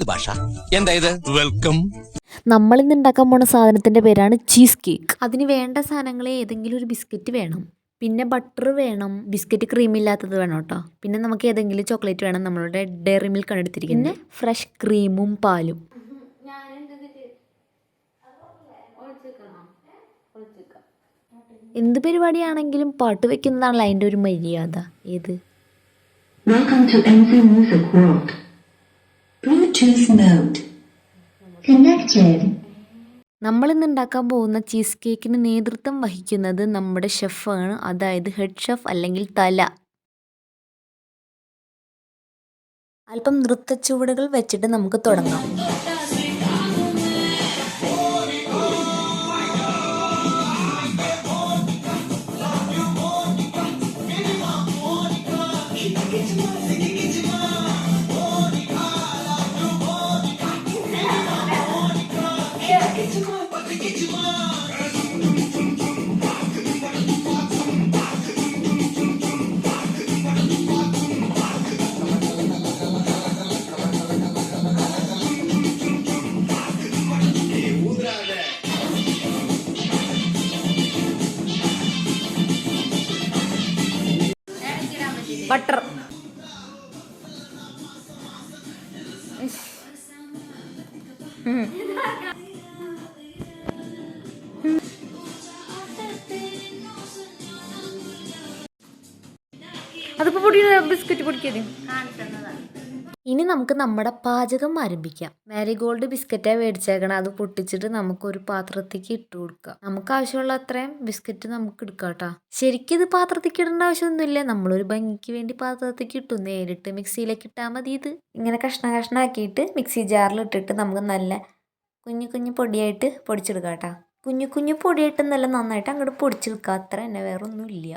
ഭാഷ എന്താ ഇത്? വെൽക്കം. നമ്മൾ ഇന്ന് ഉണ്ടാക്കാൻ പോണ സാധനത്തിൻ്റെ പേരാണ് ചീസ് കേക്ക്. അതിന് വേണ്ട സാധനങ്ങൾ ഏതെങ്കിലും ഒരു ബിസ്ക്കറ്റ് വേണം, പിന്നെ ബട്ടർ വേണം, ബിസ്ക്കറ്റ് ക്രീം ഇല്ലാത്തത് വേണം കേട്ടോ. പിന്നെ നമുക്ക് ഏതെങ്കിലും ചോക്ലേറ്റ് വേണം. നമ്മളുടെ ഡയറി മിൽക്ക് ആണ് എടുത്തിരിക്കുന്നത്. പിന്നെ ഫ്രഷ് ക്രീമും പാലും. എന്ത് പരിപാടിയാണെങ്കിലും പാട്ട് വെക്കുന്നതാണല്ലോ അതിൻ്റെ ഒരു മര്യാദ. ഏത് Welcome to NZ Music World. Bluetooth mode. Connected. നമ്മളിന്ന് ഉണ്ടാക്കാൻ പോകുന്ന ചീസ് കേക്കിന് നേതൃത്വം വഹിക്കുന്നത് നമ്മുടെ ഷെഫാണ്, അതായത് ഹെഡ് ഷെഫ് അല്ലെങ്കിൽ തല. അല്പം നൃത്തച്ചുവടുകൾ വെച്ചിട്ട് നമുക്ക് തുടങ്ങാം. ബട്ടർ അതിപ്പോ ബിസ്ക്കറ്റ് പൊടിക്കരുത്. ഇനി നമുക്ക് നമ്മുടെ പാചകം ആരംഭിക്കാം. മാരിഗോൾഡ് ബിസ്ക്കറ്റാണ് മേടിച്ചേക്കണം. അത് പൊട്ടിച്ചിട്ട് നമുക്കൊരു പാത്രത്തേക്ക് ഇട്ട് കൊടുക്കാം. നമുക്ക് ആവശ്യമുള്ള അത്രയും ബിസ്ക്കറ്റ് നമുക്ക് എടുക്കാം കേട്ടോ. ശരിക്കും ഇത് പാത്രത്തേക്ക് ഇടേണ്ട ആവശ്യമൊന്നുമില്ല, നമ്മളൊരു ഭംഗിക്ക് വേണ്ടി പാത്രത്തേക്ക് ഇട്ടു. നേരിട്ട് മിക്സിയിലേക്ക് ഇട്ടാൽ മതി. ഇത് ഇങ്ങനെ കഷ്ണാക്കിയിട്ട് മിക്സി ജാറിൽ ഇട്ടിട്ട് നമുക്ക് നല്ല കുഞ്ഞു പൊടിയായിട്ട് പൊടിച്ചെടുക്കാം കേട്ടോ. കുഞ്ഞു പൊടിയായിട്ട് നല്ല നന്നായിട്ട് അങ്ങോട്ട് പൊടിച്ചെടുക്കുക, അത്ര തന്നെ, വേറെ ഒന്നുമില്ല.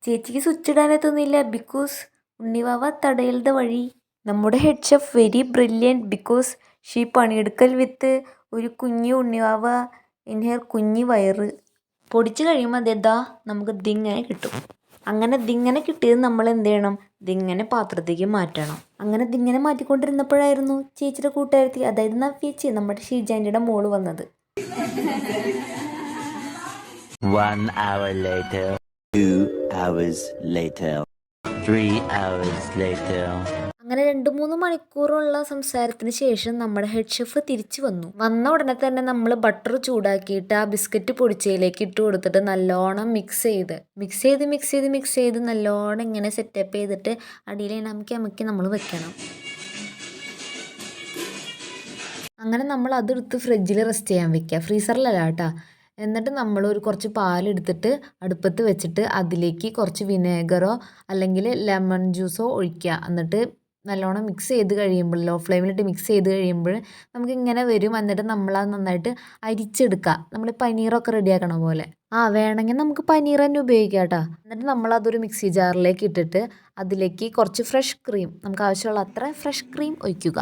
ചേച്ചിക്ക് സ്വിച്ച് ഇടാനെത്തുന്നില്ല, ബിക്കോസ് ഉണ്ണിവാവ തടയലുടെ വഴി. നമ്മുടെ head chef very brilliant because she പണിയെടുക്കൽ വിത്ത് ഒരു കുഞ്ഞു ഉണ്ണിവാവ ഇൻ ഹെയർ കുഞ്ഞി വയറ്. പൊടിച്ച് കഴിയുമ്പോൾ അതെന്താ നമുക്ക് ഇതിങ്ങനെ കിട്ടും. അങ്ങനെ ഇതിങ്ങനെ കിട്ടിയത് നമ്മൾ എന്ത് ചെയ്യണം, ഇതിങ്ങനെ പാത്രത്തേക്ക് മാറ്റണം. അങ്ങനെ ഇതിങ്ങനെ മാറ്റിക്കൊണ്ടിരുന്നപ്പോഴായിരുന്നു ചേച്ചിയുടെ കൂട്ടുകാരത്തി, അതായത് നവ്യേച്ചി, നമ്മുടെ ഷീജാൻറ്റിയുടെ മോള് വന്നത്. 1 hour later, 2 hours later, 3 hours later. അങ്ങനെ 2-3 മണിക്കൂറുള്ള സംസാരത്തിന് ശേഷം നമ്മുടെ ഹെഡ് ഷെഫ് തിരിച്ചു വന്ന ഉടനെ തന്നെ നമ്മൾ ബട്ടർ ചൂടാക്കിയിട്ട് ആ ബിസ്ക്കറ്റ് പൊടിച്ചതിലേക്ക് ഇട്ട് കൊടുത്തിട്ട് നല്ലോണം മിക്സ് ചെയ്ത് നല്ലോണം ഇങ്ങനെ സെറ്റപ്പ് ചെയ്തിട്ട് അടിയിൽ അമുക്കി നമ്മൾ വെക്കണം. അങ്ങനെ നമ്മൾ അതെടുത്ത് ഫ്രിഡ്ജിൽ റെസ്റ്റ് ചെയ്യാൻ വെക്കുക, ഫ്രീസറിലല്ല കേട്ടോ. എന്നിട്ട് നമ്മൾ കുറച്ച് പാലെടുത്തിട്ട് അടുപ്പത്ത് വെച്ചിട്ട് അതിലേക്ക് കുറച്ച് വിനേഗറോ അല്ലെങ്കിൽ ലെമൺ ജ്യൂസോ ഒഴിക്കുക. എന്നിട്ട് നല്ലോണം മിക്സ് ചെയ്ത് കഴിയുമ്പോൾ, ലോ ഫ്ലെയിമിലിട്ട് മിക്സ് ചെയ്ത് കഴിയുമ്പോൾ നമുക്കിങ്ങനെ വരും. എന്നിട്ട് നമ്മളത് നന്നായിട്ട് അരിച്ചെടുക്കുക, നമ്മൾ പനീറൊക്കെ റെഡിയാക്കണ പോലെ. വേണമെങ്കിൽ നമുക്ക് പനീർ തന്നെ ഉപയോഗിക്കാം കേട്ടോ. എന്നിട്ട് നമ്മളതൊരു മിക്സി ജാറിലേക്ക് ഇട്ടിട്ട് അതിലേക്ക് കുറച്ച് ഫ്രഷ് ക്രീം, നമുക്ക് ആവശ്യമുള്ള അത്ര ഫ്രഷ് ക്രീം ഒഴിക്കുക.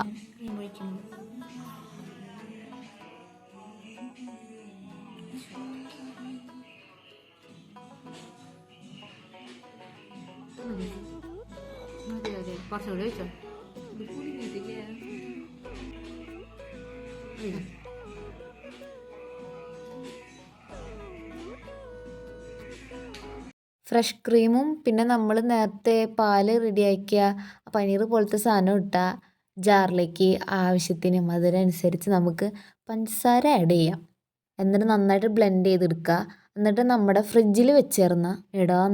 കുറച്ചുകൂടി വെച്ചോ. ഫ്രഷ് ക്രീമും പിന്നെ നമ്മൾ നേരത്തെ പാല് റെഡിയാക്കിയ പനീർ പോലത്തെ സാധനം ഇട്ടാൽ ജാറിലേക്ക് ആവശ്യത്തിന് മധുരമനുസരിച്ച് നമുക്ക് പഞ്ചസാര ആഡ് ചെയ്യാം. എന്നിട്ട് നന്നായിട്ട് ബ്ലെൻഡ് ചെയ്തെടുക്കുക. എന്നിട്ട് നമ്മുടെ ഫ്രിഡ്ജിൽ വെച്ചേർന്ന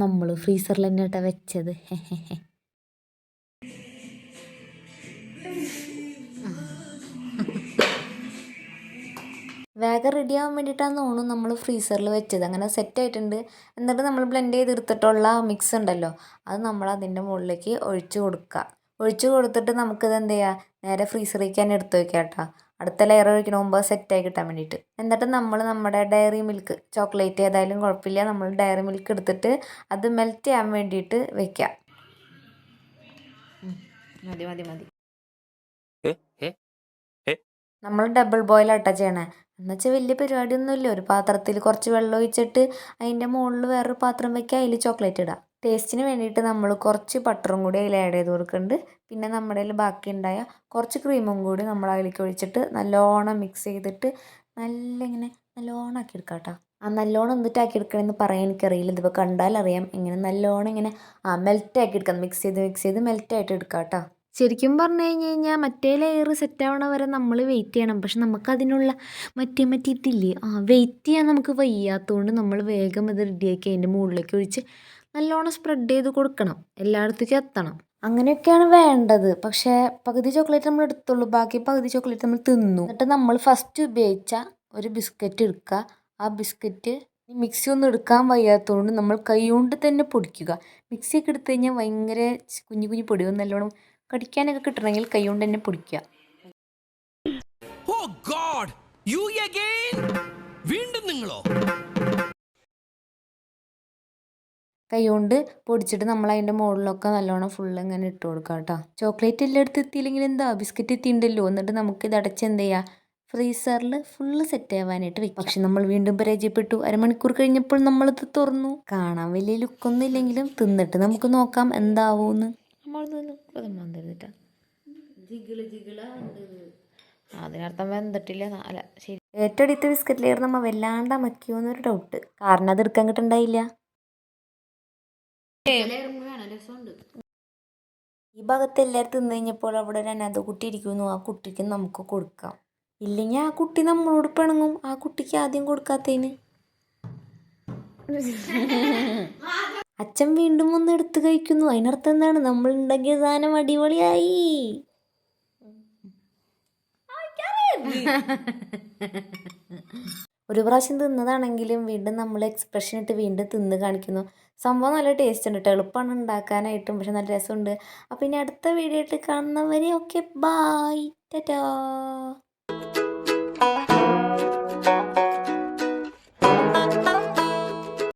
നമ്മൾ ഫ്രീസറിൽ തന്നെ ഇട്ടാ വെച്ചത്. വേഗം റെഡിയാകാൻ വേണ്ടിയിട്ടാണ് തോന്നുന്നു നമ്മൾ ഫ്രീസറിൽ വെച്ചത്. അങ്ങനെ സെറ്റായിട്ടുണ്ട്. എന്നിട്ട് നമ്മൾ ബ്ലെൻഡ് ചെയ്തെടുത്തിട്ടുള്ള മിക്സ് ഉണ്ടല്ലോ, അത് നമ്മൾ അതിൻ്റെ മുകളിലേക്ക് ഒഴിച്ചു കൊടുത്തിട്ട് നമുക്കിത് എന്ത് ചെയ്യുക, നേരെ ഫ്രീസറിലേക്ക് തന്നെ എടുത്ത് വയ്ക്കാം കേട്ടോ. അടുത്ത ലെയർ ഒഴിക്കണ മുമ്പ് സെറ്റായി കിട്ടാൻ വേണ്ടിയിട്ട്. എന്നിട്ട് നമ്മൾ നമ്മുടെ ഡയറി മിൽക്ക്, ചോക്ലേറ്റ് ഏതായാലും കുഴപ്പമില്ല, നമ്മൾ ഡയറി മിൽക്ക് എടുത്തിട്ട് അത് മെൽറ്റ് ചെയ്യാൻ വേണ്ടിയിട്ട് വെക്കാം. മതി. നമ്മൾ ഡബിൾ ബോയിലാട്ടാ ചെയ്യണേ. എന്നുവെച്ചാൽ വലിയ പരിപാടിയൊന്നുമില്ല. ഒരു പാത്രത്തിൽ കുറച്ച് വെള്ളം ഒഴിച്ചിട്ട് അതിൻ്റെ മുകളിൽ വേറൊരു പാത്രം വയ്ക്കുക, അതിൽ ചോക്ലേറ്റ് ഇടുക. ടേസ്റ്റിന് വേണ്ടിയിട്ട് നമ്മൾ കുറച്ച് ബട്ടറും കൂടി അതിൽ ആഡ് ചെയ്ത് കൊടുക്കുന്നുണ്ട്. പിന്നെ നമ്മുടെ കയ്യിൽ ബാക്കി ഉണ്ടായ കുറച്ച് ക്രീമും കൂടി നമ്മൾ അതിലേക്ക് ഒഴിച്ചിട്ട് നല്ലോണം മിക്സ് ചെയ്തിട്ട് ഇങ്ങനെ നല്ലോണം ആക്കി എടുക്കാം കേട്ടോ. ആ നല്ലോണം എന്നിട്ട് ആക്കി എടുക്കണമെന്ന് പറയാൻ എനിക്കറിയില്ല. ഇതിപ്പോൾ കണ്ടാലറിയാം. ഇങ്ങനെ നല്ലോണം ഇങ്ങനെ മെൽറ്റ് ആക്കി എടുക്കാം. മിക്സ് ചെയ്ത് മെൽറ്റായിട്ട് എടുക്കാം കേട്ടോ. ശരിക്കും പറഞ്ഞു കഴിഞ്ഞാൽ മറ്റേ ലെയർ സെറ്റ് ആവണ വരെ നമ്മൾ വെയിറ്റ് ചെയ്യണം. പക്ഷെ നമുക്കതിനുള്ള മറ്റേ ഇതില്ലേ, വെയിറ്റ് ചെയ്യാൻ നമുക്ക് വയ്യാത്തതുകൊണ്ട് നമ്മൾ വേഗം ഇത് റെഡിയാക്കി അതിൻ്റെ മുകളിലേക്ക് ഒഴിച്ച് നല്ലോണം സ്പ്രെഡ് ചെയ്ത് കൊടുക്കണം. എല്ലായിടത്തേക്കും എത്തണം. അങ്ങനെയൊക്കെയാണ് വേണ്ടത്. പക്ഷേ പകുതി ചോക്ലേറ്റ് നമ്മൾ എടുത്തുള്ളൂ, ബാക്കി പകുതി ചോക്ലേറ്റ് നമ്മൾ തിന്നു. എന്നിട്ട് നമ്മൾ ഫസ്റ്റ് ഉപയോഗിച്ച ഒരു ബിസ്ക്കറ്റ് എടുക്കുക. ആ ബിസ്ക്കറ്റ് മിക്സി ഒന്നും എടുക്കാൻ വയ്യാത്തതുകൊണ്ട് നമ്മൾ കൈ കൊണ്ട് തന്നെ പൊടിക്കുക. മിക്സിയൊക്കെ എടുത്തു കഴിഞ്ഞാൽ ഭയങ്കര കുഞ്ഞു പൊടിയും നല്ലോണം കടിക്കാനൊക്കെ കിട്ടണമെങ്കിൽ കൈ കൊണ്ട് തന്നെ പൊടിക്കുക. ഓ ഗോഡ്, യു അഗൈൻ? വീണ്ടും നിങ്ങളോ? കൈ കൊണ്ട് പൊടിച്ചിട്ട് നമ്മൾ അതിൻ്റെ മുകളിലൊക്കെ നല്ലോണം ഫുള്ള് ഇങ്ങനെ ഇട്ട് കൊടുക്കുക കേട്ടോ. ചോക്ലേറ്റ് എല്ലായിടത്തും എത്തിയില്ലെങ്കിൽ എന്താ, ബിസ്ക്കറ്റ് എത്തിയിട്ടുണ്ടല്ലോ. എന്നിട്ട് നമുക്ക് ഇത് അടച്ച് എന്ത് ചെയ്യുക, ഫ്രീസറിൽ ഫുള്ള് സെറ്റ് ആവാനായിട്ട് വെക്കും. പക്ഷെ നമ്മൾ വീണ്ടും പരാജയപ്പെട്ടു. അരമണിക്കൂർ കഴിഞ്ഞപ്പോൾ നമ്മളിത് തുറന്നു. കാണാൻ വലിയ ലുക്കൊന്നും ഇല്ലെങ്കിലും തിന്നിട്ട് നമുക്ക് നോക്കാം എന്താവൂന്ന്. അതിനർത്ഥം വെന്തിട്ടില്ല. അല്ല ശരി, ഏറ്റവും അടുത്ത ബിസ്ക്കറ്റ് ലെയർ നമ്മൾ വല്ലാണ്ട് അമക്കിയോന്നൊരു ഡൗട്ട്. കാരണം അത് എടുക്കാൻ കിട്ടണ്ടായില്ല. ഈ ഭാഗത്ത് എല്ലാവരും തിന്നു കഴിഞ്ഞപ്പോൾ അവിടെ ഒരു അനാഥ കുട്ടി ഇരിക്കുന്നു. ആ കുട്ടിക്ക് നമുക്ക് കൊടുക്കാം. ഇല്ലെങ്കിൽ ആ കുട്ടി നമ്മളോട് പിണങ്ങും. ആ കുട്ടിക്ക് ആദ്യം കൊടുക്കാത്തതിന്. അച്ഛൻ വീണ്ടും ഒന്ന് എടുത്ത് കഴിക്കുന്നു. അതിനർത്ഥം എന്താണ്, നമ്മൾ ഉണ്ടാക്കിയ സാധനം അടിപൊളിയായി. ഒരു പ്രാവശ്യം തിന്നതാണെങ്കിലും വീണ്ടും നമ്മൾ എക്സ്പ്രഷൻ ഇട്ട് വീണ്ടും തിന്ന് കാണിക്കുന്നു. സംഭവം നല്ല ടേസ്റ്റ് ഉണ്ട് കേട്ടോ. എളുപ്പമാണ് ഉണ്ടാക്കാനായിട്ടും, പക്ഷെ നല്ല രസമുണ്ട്. അപ്പം ഇനി അടുത്ത വീഡിയോ ആയിട്ട് കാണുന്നവരെ ഓക്കെ, ബായ്, ടാറ്റാ.